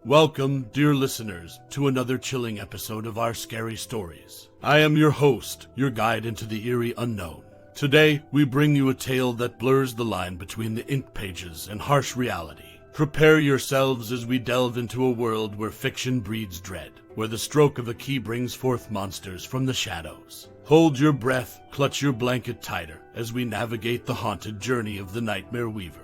Welcome, dear listeners, to another chilling episode of our scary stories. I am your host, your guide into the eerie unknown. Today, we bring you a tale that blurs the line between the ink pages and harsh reality. Prepare yourselves as we delve into a world where fiction breeds dread, where the stroke of a key brings forth monsters from the shadows. Hold your breath, clutch your blanket tighter, as we navigate the haunted journey of the Nightmare Weaver.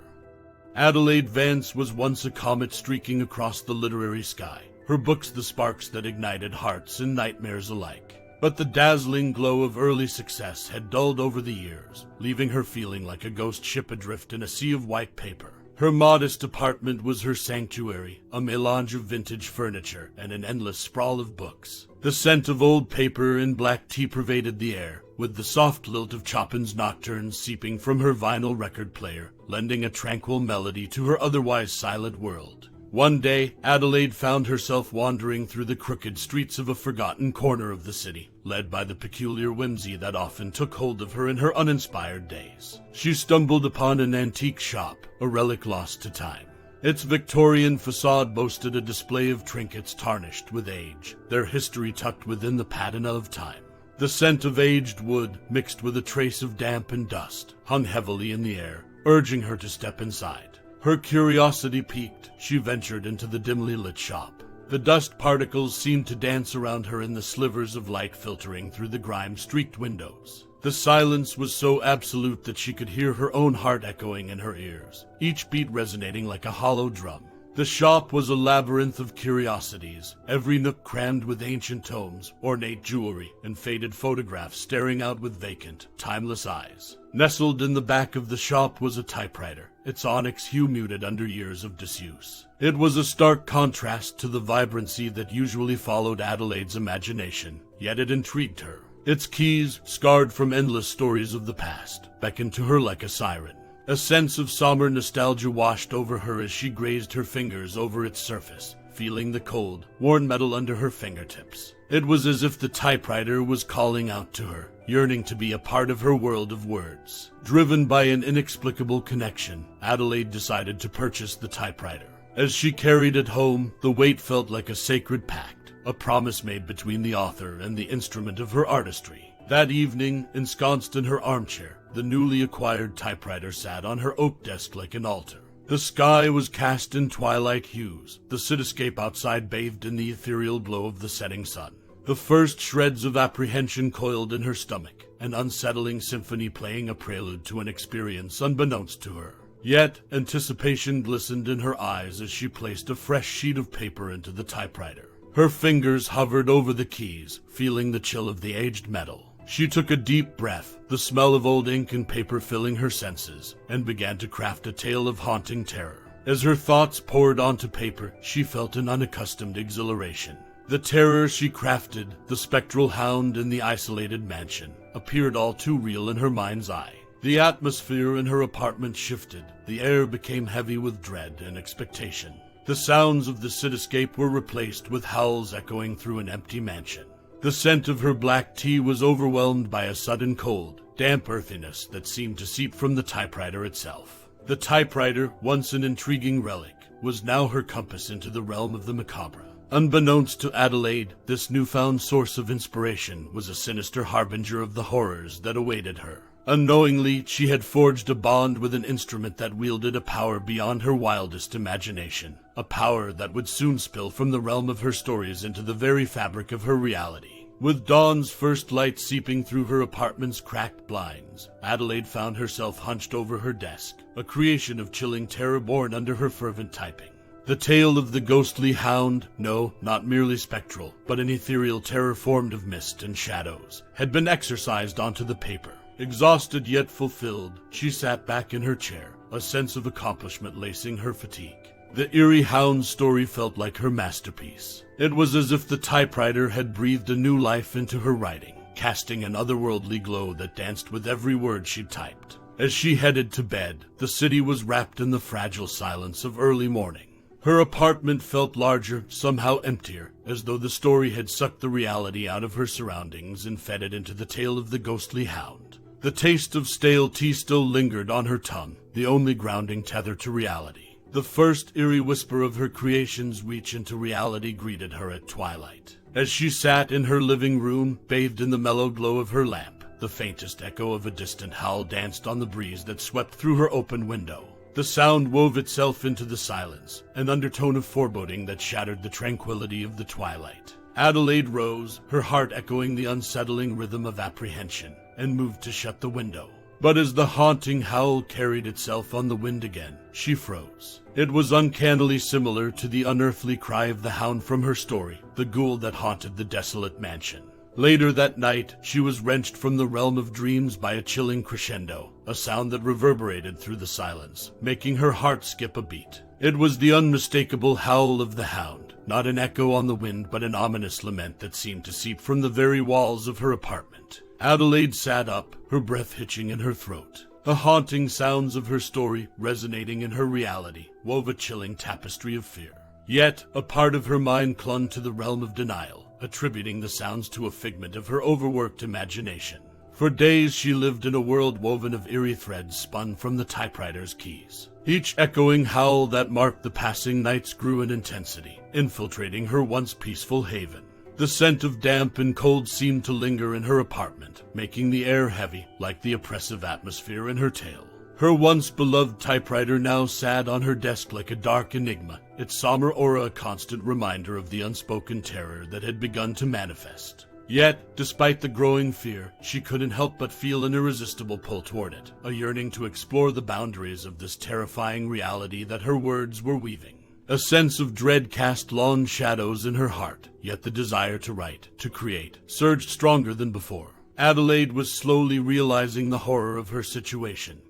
Adelaide Vance was once a comet streaking across the literary sky, her books the sparks that ignited hearts and nightmares alike. But the dazzling glow of early success had dulled over the years, leaving her feeling like a ghost ship adrift in a sea of white paper. Her modest apartment was her sanctuary, a melange of vintage furniture and an endless sprawl of books. The scent of old paper and black tea pervaded the air, with the soft lilt of Chopin's nocturnes seeping from her vinyl record player, lending a tranquil melody to her otherwise silent world. One day, Adelaide found herself wandering through the crooked streets of a forgotten corner of the city, led by the peculiar whimsy that often took hold of her in her uninspired days. She stumbled upon an antique shop, a relic lost to time. Its Victorian facade boasted a display of trinkets tarnished with age, their history tucked within the patina of time. The scent of aged wood, mixed with a trace of damp and dust, hung heavily in the air, urging her to step inside. Her curiosity piqued, she ventured into the dimly lit shop. The dust particles seemed to dance around her in the slivers of light filtering through the grime-streaked windows. The silence was so absolute that she could hear her own heart echoing in her ears, each beat resonating like a hollow drum. The shop was a labyrinth of curiosities, every nook crammed with ancient tomes, ornate jewelry, and faded photographs staring out with vacant, timeless eyes. Nestled in the back of the shop was a typewriter, its onyx hue muted under years of disuse. It was a stark contrast to the vibrancy that usually followed Adelaide's imagination, yet it intrigued her. Its keys, scarred from endless stories of the past, beckoned to her like a siren. A sense of somber nostalgia washed over her as she grazed her fingers over its surface, feeling the cold, worn metal under her fingertips. It was as if the typewriter was calling out to her, yearning to be a part of her world of words. Driven by an inexplicable connection, Adelaide decided to purchase the typewriter. As she carried it home, the weight felt like a sacred pact, a promise made between the author and the instrument of her artistry. That evening, ensconced in her armchair, the newly acquired typewriter sat on her oak desk like an altar. The sky was cast in twilight hues, the cityscape outside bathed in the ethereal glow of the setting sun. The first shreds of apprehension coiled in her stomach, an unsettling symphony playing a prelude to an experience unbeknownst to her. Yet, anticipation glistened in her eyes as she placed a fresh sheet of paper into the typewriter. Her fingers hovered over the keys, feeling the chill of the aged metal. She took a deep breath, the smell of old ink and paper filling her senses, and began to craft a tale of haunting terror. As her thoughts poured onto paper, she felt an unaccustomed exhilaration. The terror she crafted, the spectral hound in the isolated mansion, appeared all too real in her mind's eye. The atmosphere in her apartment shifted, the air became heavy with dread and expectation. The sounds of the cityscape were replaced with howls echoing through an empty mansion. The scent of her black tea was overwhelmed by a sudden cold, damp earthiness that seemed to seep from the typewriter itself. The typewriter, once an intriguing relic, was now her compass into the realm of the macabre. Unbeknownst to Adelaide, this newfound source of inspiration was a sinister harbinger of the horrors that awaited her. Unknowingly, she had forged a bond with an instrument that wielded a power beyond her wildest imagination, a power that would soon spill from the realm of her stories into the very fabric of her reality. With dawn's first light seeping through her apartment's cracked blinds, Adelaide found herself hunched over her desk, a creation of chilling terror born under her fervent typing. The tale of the ghostly hound, no, not merely spectral, but an ethereal terror formed of mist and shadows, had been exercised onto the paper. Exhausted yet fulfilled, she sat back in her chair, a sense of accomplishment lacing her fatigue. The eerie hound's story felt like her masterpiece. It was as if the typewriter had breathed a new life into her writing, casting an otherworldly glow that danced with every word she typed. As she headed to bed, the city was wrapped in the fragile silence of early morning. Her apartment felt larger, somehow emptier, as though the story had sucked the reality out of her surroundings and fed it into the tale of the ghostly hound. The taste of stale tea still lingered on her tongue, the only grounding tether to reality. The first eerie whisper of her creation's reach into reality greeted her at twilight. As she sat in her living room, bathed in the mellow glow of her lamp, the faintest echo of a distant howl danced on the breeze that swept through her open window. The sound wove itself into the silence, an undertone of foreboding that shattered the tranquility of the twilight. Adelaide rose, her heart echoing the unsettling rhythm of apprehension, and moved to shut the window. But as the haunting howl carried itself on the wind again, she froze. It was uncannily similar to the unearthly cry of the hound from her story, the ghoul that haunted the desolate mansion. Later that night, she was wrenched from the realm of dreams by a chilling crescendo, a sound that reverberated through the silence, making her heart skip a beat. It was the unmistakable howl of the hound, not an echo on the wind but an ominous lament that seemed to seep from the very walls of her apartment. Adelaide sat up, her breath hitching in her throat. The haunting sounds of her story, resonating in her reality, wove a chilling tapestry of fear. Yet, a part of her mind clung to the realm of denial, attributing the sounds to a figment of her overworked imagination. For days she lived in a world woven of eerie threads spun from the typewriter's keys. Each echoing howl that marked the passing nights grew in intensity, infiltrating her once peaceful haven. The scent of damp and cold seemed to linger in her apartment, making the air heavy like the oppressive atmosphere in her tale. Her once beloved typewriter now sat on her desk like a dark enigma, its somber aura a constant reminder of the unspoken terror that had begun to manifest. Yet, despite the growing fear, she couldn't help but feel an irresistible pull toward it, a yearning to explore the boundaries of this terrifying reality that her words were weaving. A sense of dread cast long shadows in her heart, yet the desire to write, to create, surged stronger than before. Adelaide was slowly realizing the horror of her situation,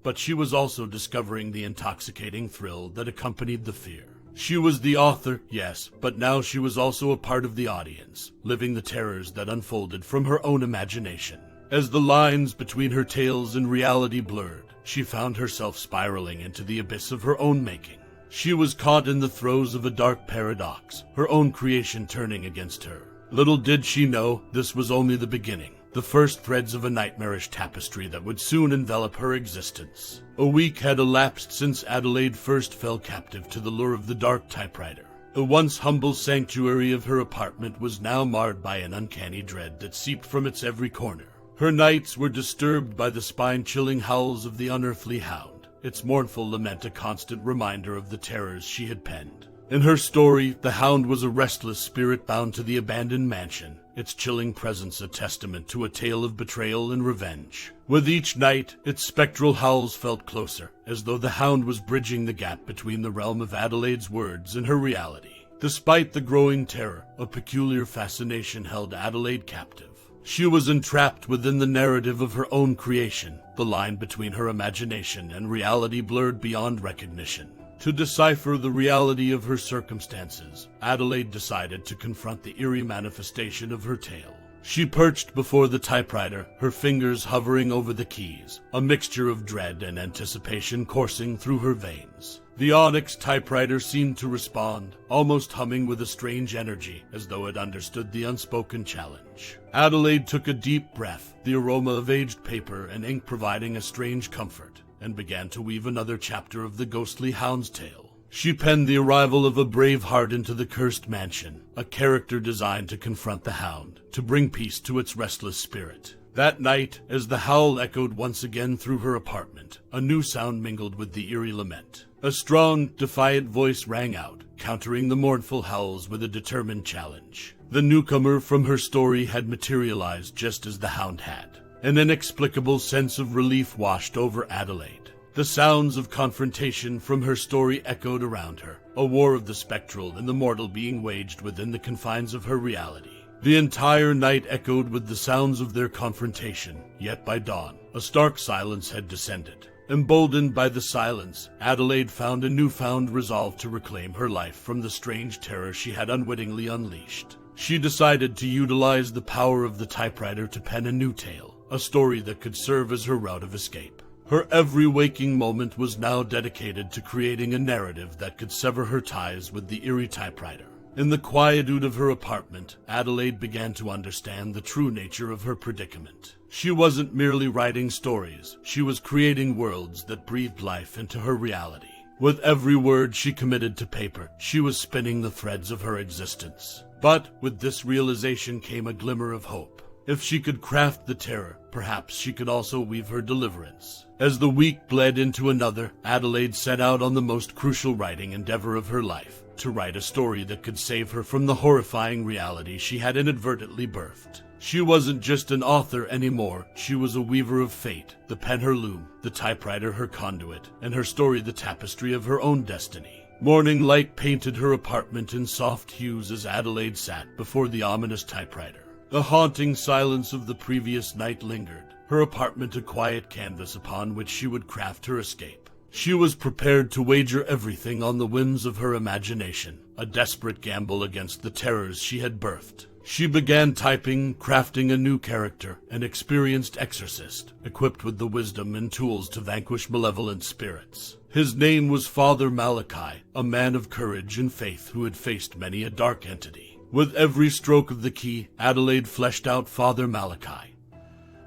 but she was also discovering the intoxicating thrill that accompanied the fear. She was the author, yes, but now she was also a part of the audience, living the terrors that unfolded from her own imagination. As the lines between her tales and reality blurred, she found herself spiraling into the abyss of her own making. She was caught in the throes of a dark paradox, her own creation turning against her. Little did she know this was only the beginning, the first threads of a nightmarish tapestry that would soon envelop her existence. A week had elapsed since Adelaide first fell captive to the lure of the dark typewriter. The once humble sanctuary of her apartment was now marred by an uncanny dread that seeped from its every corner. Her nights were disturbed by the spine-chilling howls of the unearthly hound, its mournful lament a constant reminder of the terrors she had penned. In her story, the hound was a restless spirit bound to the abandoned mansion, its chilling presence a testament to a tale of betrayal and revenge. With each night, its spectral howls felt closer, as though the hound was bridging the gap between the realm of Adelaide's words and her reality. Despite the growing terror, a peculiar fascination held Adelaide captive. She was entrapped within the narrative of her own creation, the line between her imagination and reality blurred beyond recognition. To decipher the reality of her circumstances, Adelaide decided to confront the eerie manifestation of her tale. She perched before the typewriter, her fingers hovering over the keys, a mixture of dread and anticipation coursing through her veins. The onyx typewriter seemed to respond, almost humming with a strange energy, as though it understood the unspoken challenge. Adelaide took a deep breath, the aroma of aged paper and ink providing a strange comfort, and began to weave another chapter of the ghostly hound's tale. She penned the arrival of a brave heart into the cursed mansion, a character designed to confront the hound, to bring peace to its restless spirit. That night, as the howl echoed once again through her apartment, a new sound mingled with the eerie lament. A strong, defiant voice rang out, countering the mournful howls with a determined challenge. The newcomer from her story had materialized just as the hound had. An inexplicable sense of relief washed over Adelaide. The sounds of confrontation from her story echoed around her, a war of the spectral and the mortal being waged within the confines of her reality. The entire night echoed with the sounds of their confrontation, yet by dawn, a stark silence had descended. Emboldened by the silence, Adelaide found a newfound resolve to reclaim her life from the strange terror she had unwittingly unleashed. She decided to utilize the power of the typewriter to pen a new tale, a story that could serve as her route of escape. Her every waking moment was now dedicated to creating a narrative that could sever her ties with the eerie typewriter. In the quietude of her apartment, Adelaide began to understand the true nature of her predicament. She wasn't merely writing stories, she was creating worlds that breathed life into her reality. With every word she committed to paper, she was spinning the threads of her existence. But with this realization came a glimmer of hope. If she could craft the terror, perhaps she could also weave her deliverance. As the week bled into another, Adelaide set out on the most crucial writing endeavor of her life, to write a story that could save her from the horrifying reality she had inadvertently birthed. She wasn't just an author anymore, she was a weaver of fate, the pen her loom, the typewriter her conduit, and her story the tapestry of her own destiny. Morning light painted her apartment in soft hues as Adelaide sat before the ominous typewriter. The haunting silence of the previous night lingered, her apartment a quiet canvas upon which she would craft her escape. She was prepared to wager everything on the whims of her imagination, a desperate gamble against the terrors she had birthed. She began typing, crafting a new character, an experienced exorcist, equipped with the wisdom and tools to vanquish malevolent spirits. His name was Father Malachi, a man of courage and faith who had faced many a dark entity. With every stroke of the key, Adelaide fleshed out Father Malachi,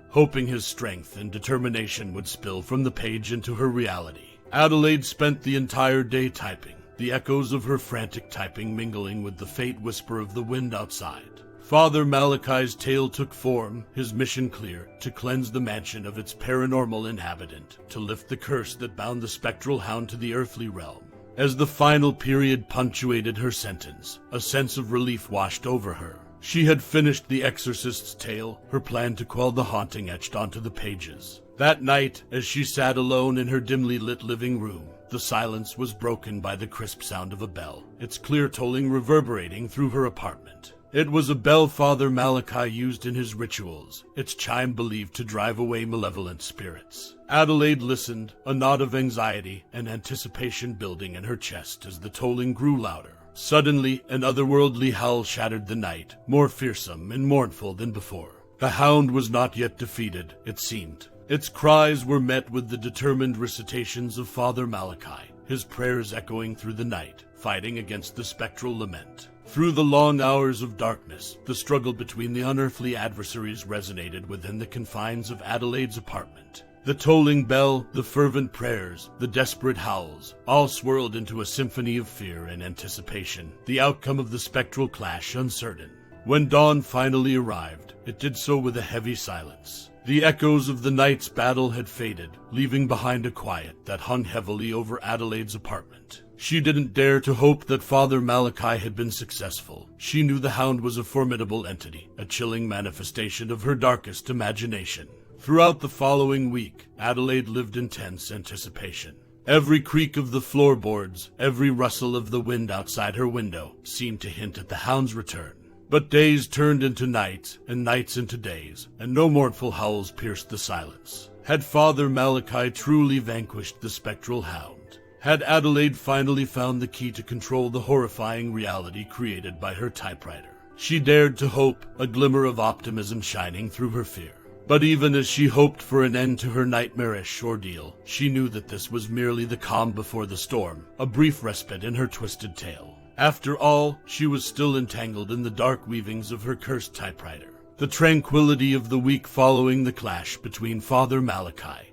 hoping his strength and determination would spill from the page into her reality. Adelaide spent the entire day typing, the echoes of her frantic typing mingling with the faint whisper of the wind outside. Father Malachi's tale took form, his mission clear, to cleanse the mansion of its paranormal inhabitant, to lift the curse that bound the spectral hound to the earthly realm. As the final period punctuated her sentence, a sense of relief washed over her. She had finished the exorcist's tale, her plan to quell the haunting etched onto the pages. That night, as she sat alone in her dimly lit living room, the silence was broken by the crisp sound of a bell, its clear tolling reverberating through her apartment. It was a bell Father Malachi used in his rituals, its chime believed to drive away malevolent spirits. Adelaide listened, a knot of anxiety and anticipation building in her chest as the tolling grew louder. Suddenly, an otherworldly howl shattered the night, more fearsome and mournful than before. The hound was not yet defeated, it seemed. Its cries were met with the determined recitations of Father Malachi, his prayers echoing through the night, fighting against the spectral lament. Through the long hours of darkness, the struggle between the unearthly adversaries resonated within the confines of Adelaide's apartment. The tolling bell, the fervent prayers, the desperate howls, all swirled into a symphony of fear and anticipation, the outcome of the spectral clash uncertain. When dawn finally arrived, it did so with a heavy silence. The echoes of the night's battle had faded, leaving behind a quiet that hung heavily over Adelaide's apartment. She didn't dare to hope that Father Malachi had been successful. She knew the hound was a formidable entity, a chilling manifestation of her darkest imagination. Throughout the following week, Adelaide lived in tense anticipation. Every creak of the floorboards, every rustle of the wind outside her window seemed to hint at the hound's return. But days turned into nights, and nights into days, and no mournful howls pierced the silence. Had Father Malachi truly vanquished the spectral hound? Had Adelaide finally found the key to control the horrifying reality created by her typewriter? She dared to hope, a glimmer of optimism shining through her fear. But even as she hoped for an end to her nightmarish ordeal, she knew that this was merely the calm before the storm, a brief respite in her twisted tale. After all, she was still entangled in the dark weavings of her cursed typewriter. The tranquility of the week following the clash between Father Malachi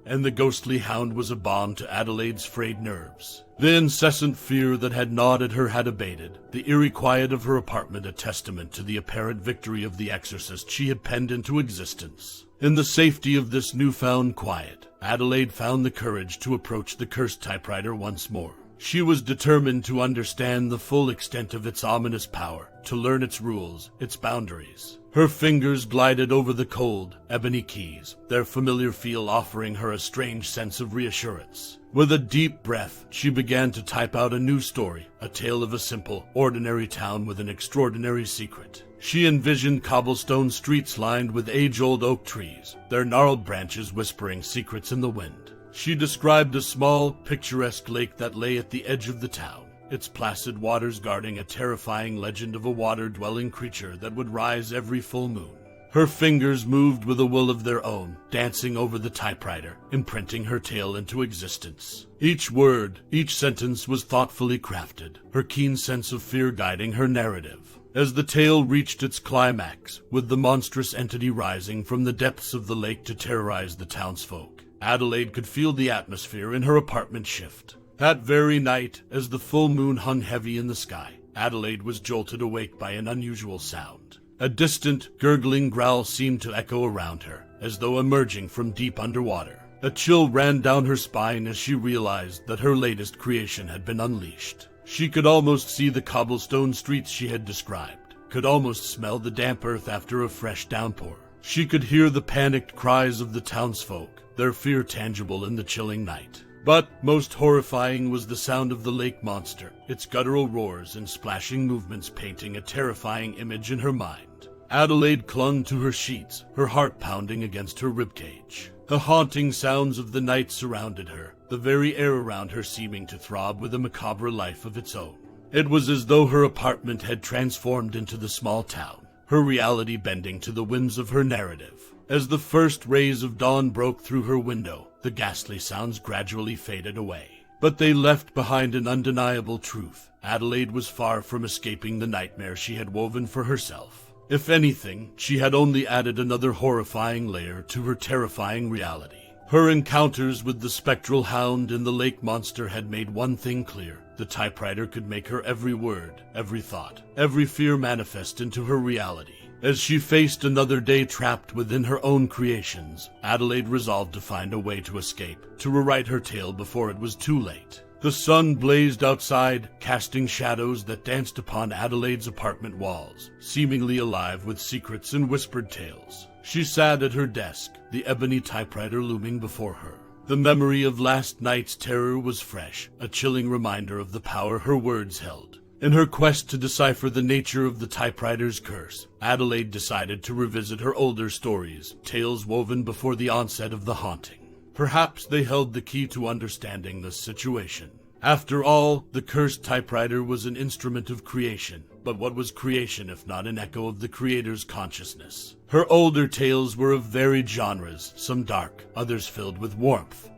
and the ghostly hound was a balm to Adelaide's frayed nerves. The incessant fear that had gnawed at her had abated, the eerie quiet of her apartment a testament to the apparent victory of the exorcist she had penned into existence. In the safety of this newfound quiet, Adelaide found the courage to approach the cursed typewriter once more. She was determined to understand the full extent of its ominous power, to learn its rules, its boundaries. Her fingers glided over the cold, ebony keys, their familiar feel offering her a strange sense of reassurance. With a deep breath, she began to type out a new story, a tale of a simple, ordinary town with an extraordinary secret. She envisioned cobblestone streets lined with age-old oak trees, their gnarled branches whispering secrets in the wind. She described a small, picturesque lake that lay at the edge of the town, its placid waters guarding a terrifying legend of a water-dwelling creature that would rise every full moon. Her fingers moved with a will of their own, dancing over the typewriter, imprinting her tale into existence. Each word, each sentence was thoughtfully crafted, her keen sense of fear guiding her narrative. As the tale reached its climax, with the monstrous entity rising from the depths of the lake to terrorize the townsfolk, Adelaide could feel the atmosphere in her apartment shift. That very night, as the full moon hung heavy in the sky, Adelaide was jolted awake by an unusual sound. A distant, gurgling growl seemed to echo around her, as though emerging from deep underwater. A chill ran down her spine as she realized that her latest creation had been unleashed. She could almost see the cobblestone streets she had described, could almost smell the damp earth after a fresh downpour. She could hear the panicked cries of the townsfolk, their fear tangible in the chilling night. But most horrifying was the sound of the lake monster, its guttural roars and splashing movements painting a terrifying image in her mind. Adelaide clung to her sheets, her heart pounding against her ribcage. The haunting sounds of the night surrounded her, the very air around her seeming to throb with a macabre life of its own. It was as though her apartment had transformed into the small town, her reality bending to the whims of her narrative. As the first rays of dawn broke through her window, the ghastly sounds gradually faded away. But they left behind an undeniable truth. Adelaide was far from escaping the nightmare she had woven for herself. If anything, she had only added another horrifying layer to her terrifying reality. Her encounters with the spectral hound and the lake monster had made one thing clear. The typewriter could make her every word, every thought, every fear manifest into her reality. As she faced another day trapped within her own creations, Adelaide resolved to find a way to escape, to rewrite her tale before it was too late. The sun blazed outside, casting shadows that danced upon Adelaide's apartment walls, seemingly alive with secrets and whispered tales. She sat at her desk, the ebony typewriter looming before her. The memory of last night's terror was fresh, a chilling reminder of the power her words held. In her quest to decipher the nature of the typewriter's curse, Adelaide decided to revisit her older stories, tales woven before the onset of the haunting. Perhaps they held the key to understanding this situation. After all, the cursed typewriter was an instrument of creation, but what was creation if not an echo of the creator's consciousness? Her older tales were of varied genres, some dark, others filled with warmth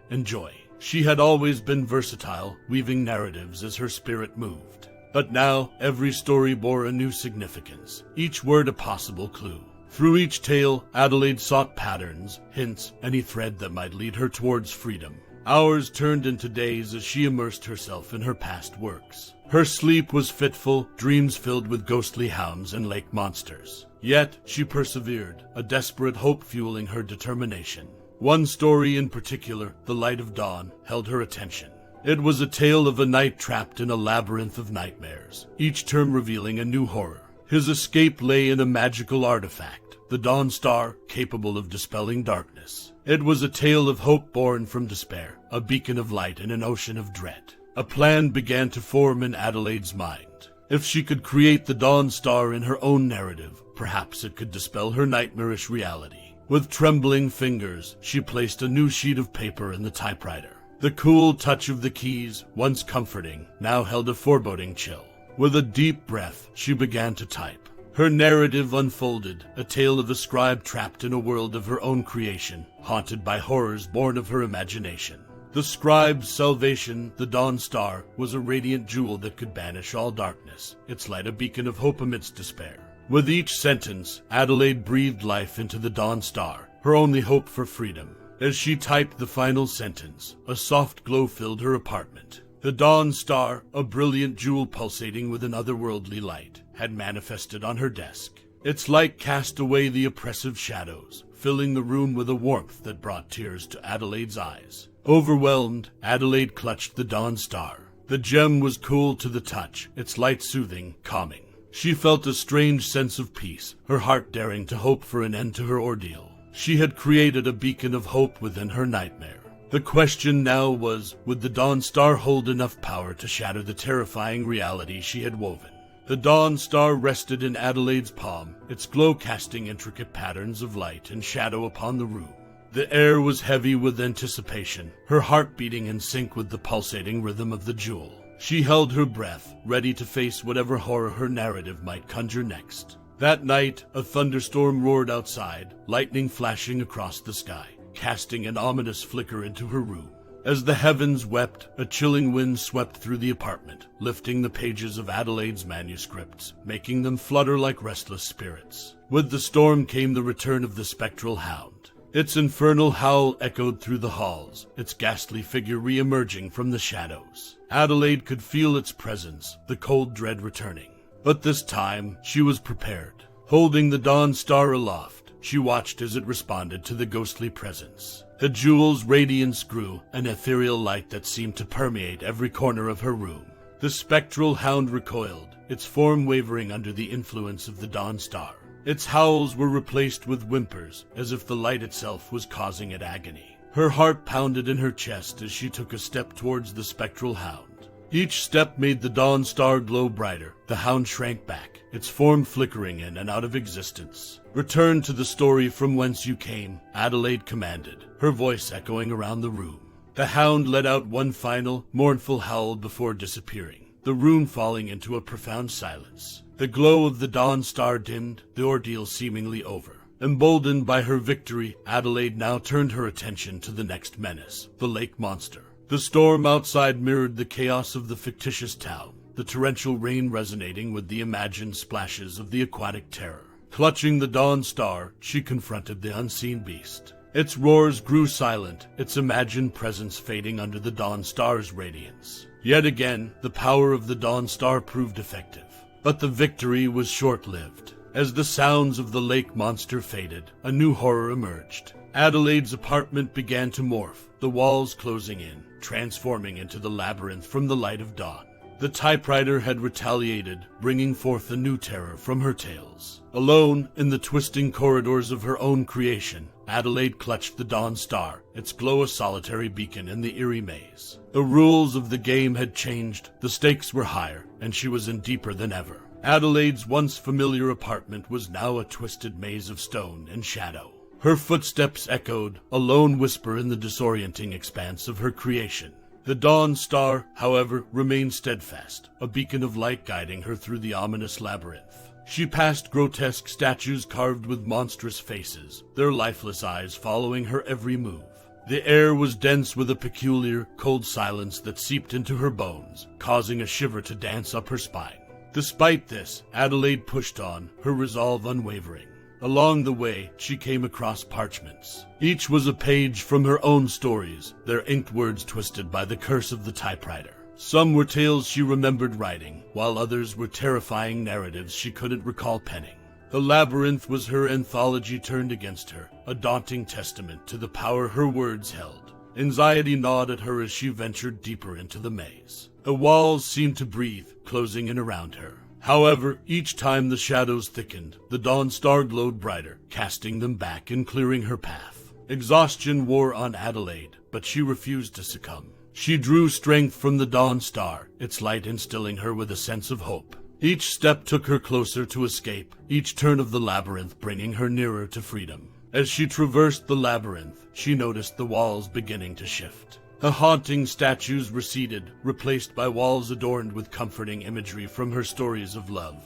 and joy. She had always been versatile, weaving narratives as her spirit moved. But now, every story bore a new significance, each word a possible clue. Through each tale, Adelaide sought patterns, hints, any thread that might lead her towards freedom. Hours turned into days as she immersed herself in her past works. Her sleep was fitful, dreams filled with ghostly hounds and lake monsters. Yet, she persevered, a desperate hope fueling her determination. One story in particular, The Light of Dawn, held her attention. It was a tale of a knight trapped in a labyrinth of nightmares, each term revealing a new horror. His escape lay in a magical artifact, the Dawn Star, capable of dispelling darkness. It was a tale of hope born from despair, a beacon of light in an ocean of dread. A plan began to form in Adelaide's mind. If she could create the Dawn Star in her own narrative, perhaps it could dispel her nightmarish reality. With trembling fingers, she placed a new sheet of paper in the typewriter. The cool touch of the keys, once comforting, now held a foreboding chill. With a deep breath, she began to type. Her narrative unfolded, a tale of a scribe trapped in a world of her own creation, haunted by horrors born of her imagination. The scribe's salvation, the Dawn Star, was a radiant jewel that could banish all darkness, its light a beacon of hope amidst despair. With each sentence, Adelaide breathed life into the Dawn Star, her only hope for freedom. As she typed the final sentence, a soft glow filled her apartment. The Dawn Star, a brilliant jewel pulsating with an otherworldly light, had manifested on her desk. Its light cast away the oppressive shadows, filling the room with a warmth that brought tears to Adelaide's eyes. Overwhelmed, Adelaide clutched the Dawn Star. The gem was cool to the touch, its light soothing, calming. She felt a strange sense of peace, her heart daring to hope for an end to her ordeal. She had created a beacon of hope within her nightmare. The question now was, would the Dawn Star hold enough power to shatter the terrifying reality she had woven? The Dawn Star rested in Adelaide's palm, its glow casting intricate patterns of light and shadow upon the room. The air was heavy with anticipation, her heart beating in sync with the pulsating rhythm of the jewel. She held her breath, ready to face whatever horror her narrative might conjure next. That night, a thunderstorm roared outside, lightning flashing across the sky, casting an ominous flicker into her room. As the heavens wept, a chilling wind swept through the apartment, lifting the pages of Adelaide's manuscripts, making them flutter like restless spirits. With the storm came the return of the spectral hound. Its infernal howl echoed through the halls, its ghastly figure re-emerging from the shadows. Adelaide could feel its presence, the cold dread returning. But this time, she was prepared. Holding the dawn star aloft, she watched as it responded to the ghostly presence. The jewel's radiance grew, an ethereal light that seemed to permeate every corner of her room. The spectral hound recoiled, its form wavering under the influence of the dawn star. Its howls were replaced with whimpers, as if the light itself was causing it agony. Her heart pounded in her chest as she took a step towards the spectral hound. Each step made the dawn star glow brighter. The hound shrank back, its form flickering in and out of existence. "Return to the story from whence you came," Adelaide commanded, her voice echoing around the room. The hound let out one final, mournful howl before disappearing, the room falling into a profound silence. The glow of the dawn star dimmed, the ordeal seemingly over. Emboldened by her victory, Adelaide now turned her attention to the next menace, the lake monster. The storm outside mirrored the chaos of the fictitious town, the torrential rain resonating with the imagined splashes of the aquatic terror. Clutching the dawn star, she confronted the unseen beast. Its roars grew silent, its imagined presence fading under the dawn star's radiance. Yet again, the power of the dawn star proved effective. But the victory was short-lived. As the sounds of the lake monster faded, a new horror emerged. Adelaide's apartment began to morph, the walls closing in, transforming into the labyrinth from the light of dawn. The typewriter had retaliated, bringing forth a new terror from her tales. Alone, in the twisting corridors of her own creation, Adelaide clutched the dawn star, its glow a solitary beacon in the eerie maze. The rules of the game had changed, the stakes were higher, and she was in deeper than ever. Adelaide's once familiar apartment was now a twisted maze of stone and shadow. Her footsteps echoed, a lone whisper in the disorienting expanse of her creation. The dawn star, however, remained steadfast, a beacon of light guiding her through the ominous labyrinth. She passed grotesque statues carved with monstrous faces, their lifeless eyes following her every move. The air was dense with a peculiar, cold silence that seeped into her bones, causing a shiver to dance up her spine. Despite this, Adelaide pushed on, her resolve unwavering. Along the way, she came across parchments. Each was a page from her own stories, their inked words twisted by the curse of the typewriter. Some were tales she remembered writing, while others were terrifying narratives she couldn't recall penning. The labyrinth was her anthology turned against her, a daunting testament to the power her words held. Anxiety gnawed at her as she ventured deeper into the maze. The walls seemed to breathe, closing in around her. However, each time the shadows thickened, the dawn star glowed brighter, casting them back and clearing her path. Exhaustion wore on Adelaide, but she refused to succumb. She drew strength from the dawn star, its light instilling her with a sense of hope. Each step took her closer to escape, each turn of the labyrinth bringing her nearer to freedom. As she traversed the labyrinth, she noticed the walls beginning to shift. The haunting statues receded, replaced by walls adorned with comforting imagery from her stories of love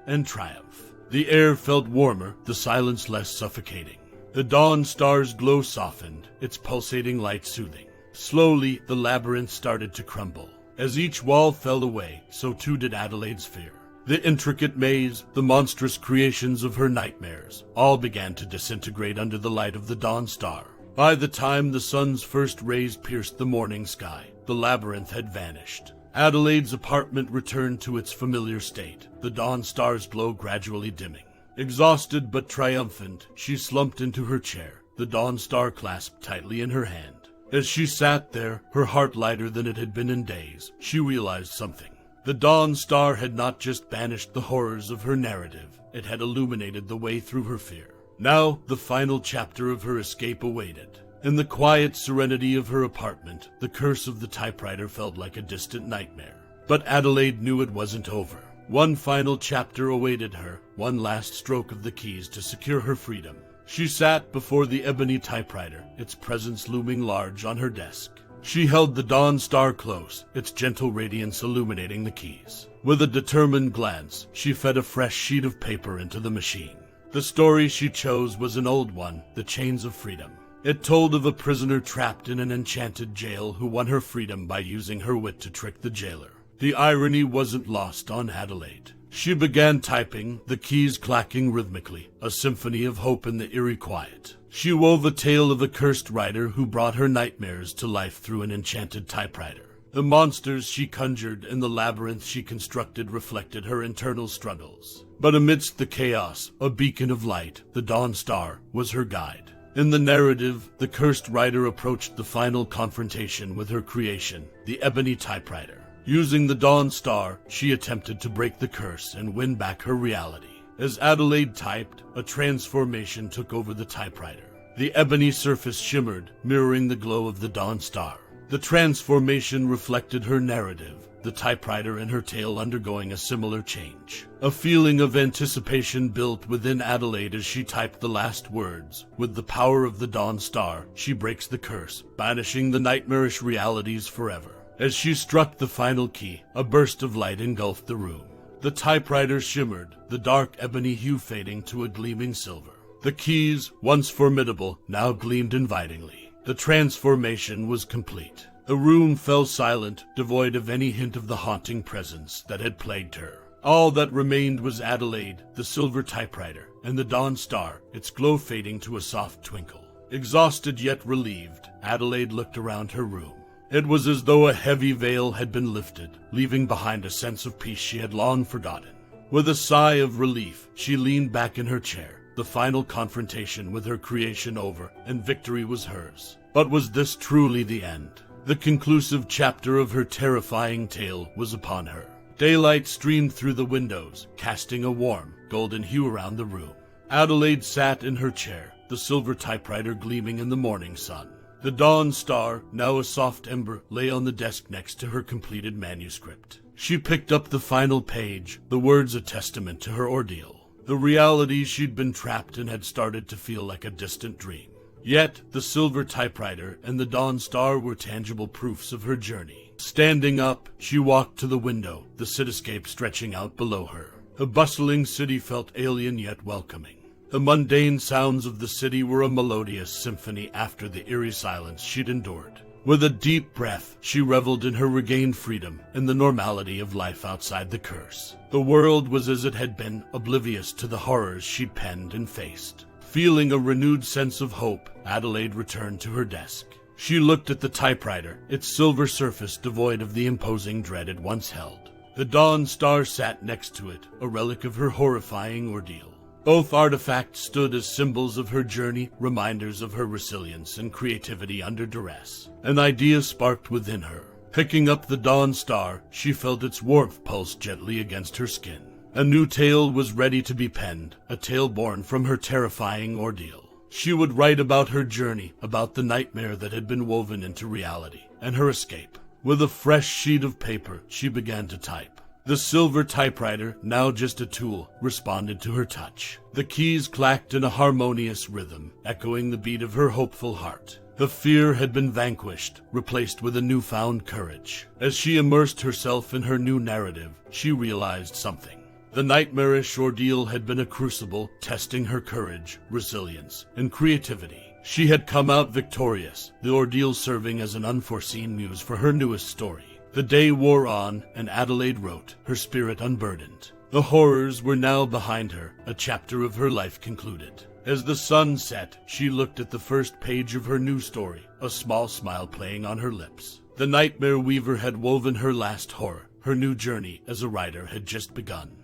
and triumph. The air felt warmer, the silence less suffocating. The dawn star's glow softened, its pulsating light soothing. Slowly, the labyrinth started to crumble. As each wall fell away, so too did Adelaide's fear. The intricate maze, the monstrous creations of her nightmares, all began to disintegrate under the light of the dawn star. By the time the sun's first rays pierced the morning sky, the labyrinth had vanished. Adelaide's apartment returned to its familiar state, the dawn star's glow gradually dimming. Exhausted but triumphant, she slumped into her chair, the dawn star clasped tightly in her hand. As she sat there, her heart lighter than it had been in days, she realized something. The dawn star had not just banished the horrors of her narrative, it had illuminated the way through her fear. Now, the final chapter of her escape awaited. In the quiet serenity of her apartment, the curse of the typewriter felt like a distant nightmare. But Adelaide knew it wasn't over. One final chapter awaited her, one last stroke of the keys to secure her freedom. She sat before the ebony typewriter, its presence looming large on her desk. She held the dawn star close, its gentle radiance illuminating the keys. With a determined glance, she fed a fresh sheet of paper into the machine. The story she chose was an old one, The Chains of Freedom. It told of a prisoner trapped in an enchanted jail who won her freedom by using her wit to trick the jailer. The irony wasn't lost on Adelaide. She began typing, the keys clacking rhythmically, a symphony of hope in the eerie quiet. She wove a tale of a cursed writer who brought her nightmares to life through an enchanted typewriter. The monsters she conjured and the labyrinth she constructed reflected her internal struggles. But amidst the chaos, a beacon of light, the dawn star, was her guide. In the narrative, the cursed writer approached the final confrontation with her creation, the ebony typewriter. Using the dawn star, she attempted to break the curse and win back her reality. As Adelaide typed, a transformation took over the typewriter. The ebony surface shimmered, mirroring the glow of the dawn star. The transformation reflected her narrative, the typewriter and her tale undergoing a similar change. A feeling of anticipation built within Adelaide as she typed the last words. With the power of the dawn star, she breaks the curse, banishing the nightmarish realities forever. As she struck the final key, a burst of light engulfed the room. The typewriter shimmered, the dark ebony hue fading to a gleaming silver. The keys, once formidable, now gleamed invitingly. The transformation was complete. The room fell silent, devoid of any hint of the haunting presence that had plagued her. All that remained was Adelaide, the silver typewriter, and the dawn star, its glow fading to a soft twinkle. Exhausted yet relieved, Adelaide looked around her room. It was as though a heavy veil had been lifted, leaving behind a sense of peace she had long forgotten. With a sigh of relief, she leaned back in her chair, the final confrontation with her creation over, and victory was hers. But was this truly the end? The conclusive chapter of her terrifying tale was upon her. Daylight streamed through the windows, casting a warm, golden hue around the room. Adelaide sat in her chair, the silver typewriter gleaming in the morning sun. The dawn star, now a soft ember, lay on the desk next to her completed manuscript. She picked up the final page, the words a testament to her ordeal. The reality she'd been trapped in had started to feel like a distant dream. Yet, the silver typewriter and the dawn star were tangible proofs of her journey. Standing up, she walked to the window, the cityscape stretching out below her. The bustling city felt alien yet welcoming. The mundane sounds of the city were a melodious symphony after the eerie silence she'd endured. With a deep breath, she reveled in her regained freedom and the normality of life outside the curse. The world was as it had been, oblivious to the horrors she'd penned and faced. Feeling a renewed sense of hope, Adelaide returned to her desk. She looked at the typewriter, its silver surface devoid of the imposing dread it once held. The dawn star sat next to it, a relic of her horrifying ordeal. Both artifacts stood as symbols of her journey, reminders of her resilience and creativity under duress. An idea sparked within her. Picking up the dawn star, she felt its warmth pulse gently against her skin. A new tale was ready to be penned, a tale born from her terrifying ordeal. She would write about her journey, about the nightmare that had been woven into reality, and her escape. With a fresh sheet of paper, she began to type. The silver typewriter, now just a tool, responded to her touch. The keys clacked in a harmonious rhythm, echoing the beat of her hopeful heart. The fear had been vanquished, replaced with a newfound courage. As she immersed herself in her new narrative, she realized something. The nightmarish ordeal had been a crucible, testing her courage, resilience, and creativity. She had come out victorious, the ordeal serving as an unforeseen muse for her newest story. The day wore on, and Adelaide wrote, her spirit unburdened. The horrors were now behind her, a chapter of her life concluded. As the sun set, she looked at the first page of her new story, a small smile playing on her lips. The nightmare weaver had woven her last horror. Her new journey as a writer had just begun.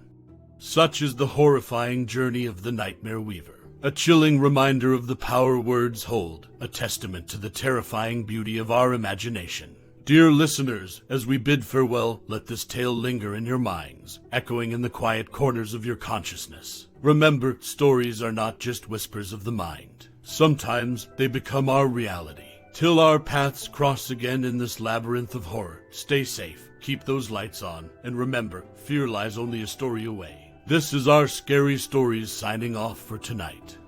Such is the horrifying journey of the nightmare weaver. A chilling reminder of the power words hold, a testament to the terrifying beauty of our imagination. Dear listeners, as we bid farewell, let this tale linger in your minds, echoing in the quiet corners of your consciousness. Remember, stories are not just whispers of the mind. Sometimes they become our reality. Till our paths cross again in this labyrinth of horror, stay safe, keep those lights on, and remember, fear lies only a story away. This is our Scary Stories signing off for tonight.